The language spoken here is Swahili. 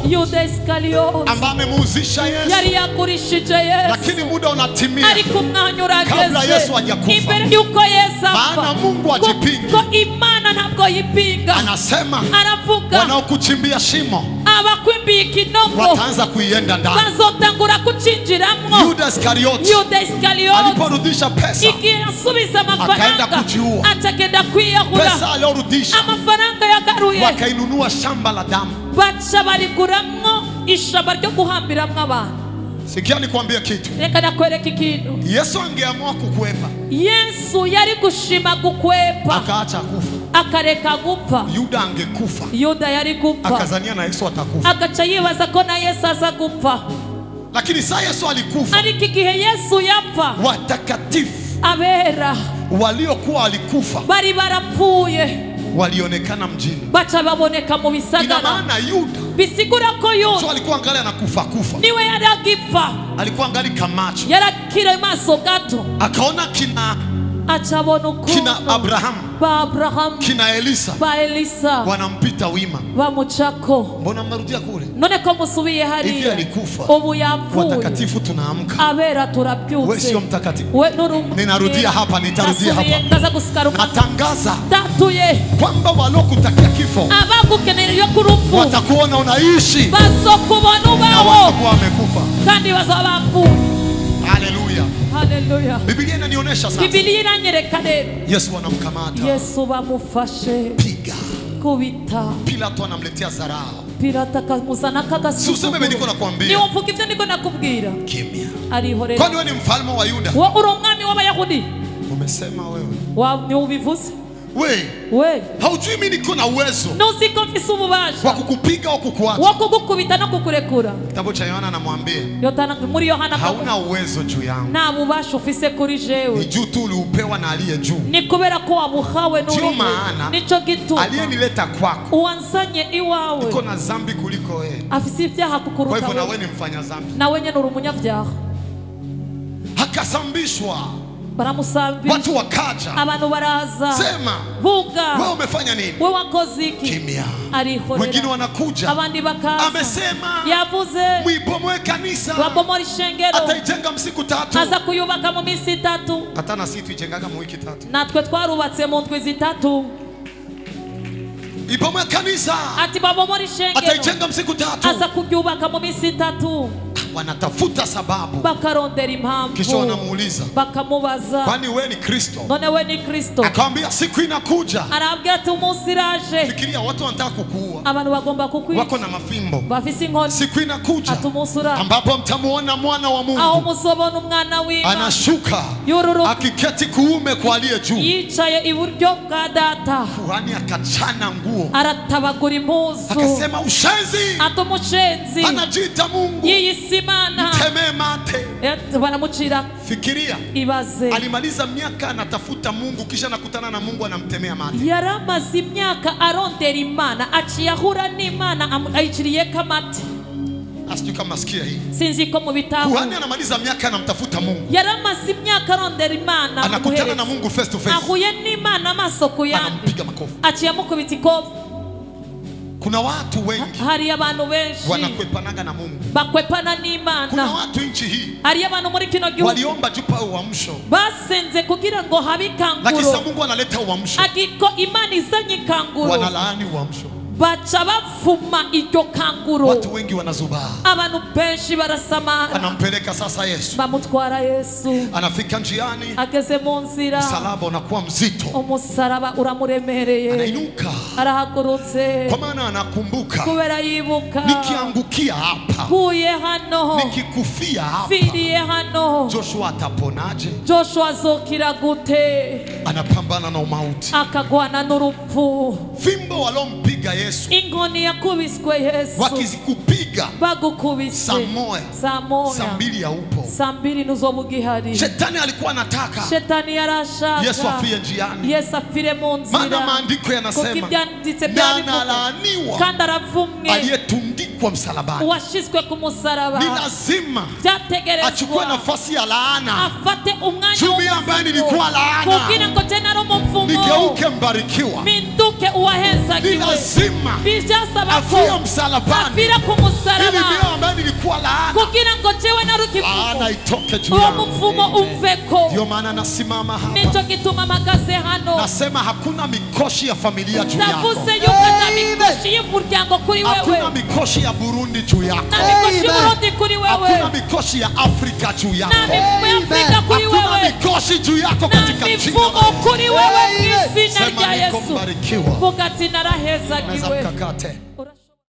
Yuda Iskariot ambaye amemuuzisha Yesu, yari yakurishije Yesu, lakini muda unatimia ariko umwanya urageze kabla Yesu hajakufa. imbere yuko Yesu apfa. Maana Mungu hajipingi. Ko Imana ntabwo yipinga. Anasema aravuga wanaokuchimbia shimo abakwimbiye ikinogo wataanza kuienda ndani. bazotangura kucinjiramwo. Yuda Iskariot aliporudisha pesa igihe asubiza akaenda amafaranga kujiua. atagenda kwiyahura. Pesa aliyorudisha amafaranga yagaruye wakainunua shamba la damu. baca bariguramwo ishamba ryo guhambiramwo abantu. Sikia nikwambie kitu. Reka nakwereka ikintu. Yesu angeamua kukwepa, Yesu yari gushima gukwepa akaacha kufa, akareka gupfa, Yuda angekufa. Yuda yari gupfa, Akazania na Yesu atakufa. agaca yibaza ko na Yesu aza gupfa. Lakini saa Yesu alikufa, ariko igihe Yesu yapfa watakatifu abera waliokuwa walikufa bari barapfuye walionekana mjini. baca baboneka mu Ina bisagara. maana Yuda bisigura ko so Yuda alikuwa angali anakufa kufa, niwe yari agipfa, alikuwa angali kamacho, yarakira maso gato, akaona kina acabona ukuntu Abrahamu, ba Abrahamu, kina Elisa ba Elisa wanampita wima. bamucako. Mbona mnarudia kule? none ko musubiye Hivi hariya alikufa. ubu yapfuye. Watakatifu tunaamka. abera Wewe turabyutse. sio mtakatifu. we nuru Ninarudia hapa, nitarudia hapa. ndaza gusikara Natangaza tatuye kwamba walokutakia kifo abagukenera kurupfu watakuona unaishi bazokubona na ubaho watakuwa wamekufa. kandi bazaba bapfuye. Haleluya. Haleluya. Biblia inanionyesha sasa Biblia iranyereka rero Yesu anamkamata, Yesu bamufashe piga. kubita. Pilato anamletea dharau. Pirata kamuzana Si useme mimi niko kagasuzuguro. nakwambia. Niwo mvuga ivyo niko nakubwira. Kimya. Arihorera. Kwani wewe ni mfalme wa Yuda? Wo uri umwami w'abayahudi. Umesema wewe. Ni ubivuze. We, haujui mimi niko na uwezo Nuzi ko mfise ububasha wa kukupiga au kukuacha. wo kugukubita no kukurekura. Kitabu cha Yohana anamwambia Muri Yohana hauna uwezo juu yangu, nta bubasha ufise kuri ni jewe, juu tu uliupewa na aliye juu. ni kubera ko wabuhawe Ndio n'uri. maana Nico gituma aliyenileta kwako uwansanye iwawe niko na dhambi kuliko wewe. afise ibyaha Kwa kukuruta hivyo na wewe, wewe ni mfanya dhambi. nawe nyene uri umunyabyaha. Akasambishwa, Baramusambisha, watu wakaja, abantu baraza, sema vuga wewe umefanya nini? we wakoze iki? Kimya. Arihorera. Wengine wanakuja, abandi bakaza, amesema yavuze muibomoe kanisa, wabomora ishengero, ataijenga msiku tatu. aza kuyubaka mu minsi 3. Hata na sisi tuijengaga mu wiki 3. natwe twarubatse mu ndwi 3. Ibomoe kanisa, ati babomora ishengero, ataijenga msiku 3. aza kuyubaka mu minsi 3. Wanatafuta sababu, bakarondera impamvu, kisha wanamuuliza, bakamubaza, kwani wewe ni Kristo? none we ni Kristo? Akamwambia siku inakuja. arabwira ati umunsi iraje, Fikiria, watu wanataka kukuua, abantu bagomba kukwica, wako na mafimbo. bafise inkoni. Siku inakuja ati umunsi uraje ambapo mtamuona mwana wa aho Mungu muzobona umwana w'Imana anashuka yururuka akiketi kuume kwa aliye juu. yicaye iburyo bwa data, Kuhani akachana nguo, aratabagura impuzu, akasema ushenzi, ati umushenzi anajiita Mungu, yiyise Imana, temee mate. baramucira. Fikiria, ibaze alimaliza miaka anatafuta Mungu, kisha nakutana na Mungu anamtemea mate. yaramaze imyaka arondera Imana, aciye ahura n'Imana ayiciriyeko amate. Asijui kama nasikia hii. sinzi ko mu bitabo Kuhani anamaliza miaka anamtafuta Mungu, yaramaze imyaka arondera Imana, anakutana na Mungu face to face, ahuye n'Imana amaso ku yandi, anampiga makofi. aciye amukubita ikofu. Kuna watu wengi hari abantu benshi wanakwepanaga na Mungu. bakwepana Kuna n'Imana. watu nchi hii hari abantu muri kino gihugu waliomba jupa uamsho, basenze kugira ngo habe lakini ikanguro, Mungu analeta uamsho, ariko Imana izanye ikanguro wanalaani uamsho. baca bavuma iryo kanguro. Watu wengi wanazubaa. abantu benshi barasamara, Anampeleka sasa Yesu, bamutwara Yesu, anafika njiani, ageze mu nzira, msalaba unakuwa mzito, umusaraba uramuremereye, anainuka arahagurutse kwa maana anakumbuka, kubera yibuka, nikiangukia hapa, kuye hano, nikikufia hapa, firiye hano, Joshua ataponaje? Joshua azokira gute? Anapambana na umauti. akagwana n'urupfu. Fimbo walompiga Yesu, inkoni yakubiswe Yesu, wakizikupiga bagukubise saa moja, saa saa mbili haupo. saa mbili nuzoba ugihari. Shetani alikuwa anataka Shetani yarashaka Yesu afie njiani, Yesu afire mu maana nzira, maandiko kuko yanasema ibyanditse na byabivuga analaaniwa kandi aravumwe aliyetundikwa alitundikwa msalabani. washizwe ku musaraba Ni lazima byategerezwa achukue nafasi ya laana. afate umwanya Jumi ambaye nilikuwa laana, kugira ngo je nari umuvumo nigeuke mbarikiwa. minduke uwahezagiwe. Ni lazima Bijasaba ko afie msalabani, afira ku ili musaraba mimi ambaye nilikuwa laana, kugira ngo jewe nari laana ukivumo itoke juu uwo yangu. muvumo umveko. Ndio maana nasimama hapa, Nico gituma magaze hano nasema hakuna mikoshi ya familia juu yako, navuze yuko na mikoshi y'umuryango kuri wewe, hakuna mikoshi ya Burundi juu yako, na mikoshi y'Uburundi kuri hakuna wewe, mikoshi ya Afrika juu yako, na mifumo ya Afrika kuri hakuna wewe, mikoshi juu yako na katika jina mifumo la Yesu. kuri wewe mw'izina Sema rya niko Yesu. mbarikiwa. Vuga ati Naweza narahezagiwe. mkakaa tena.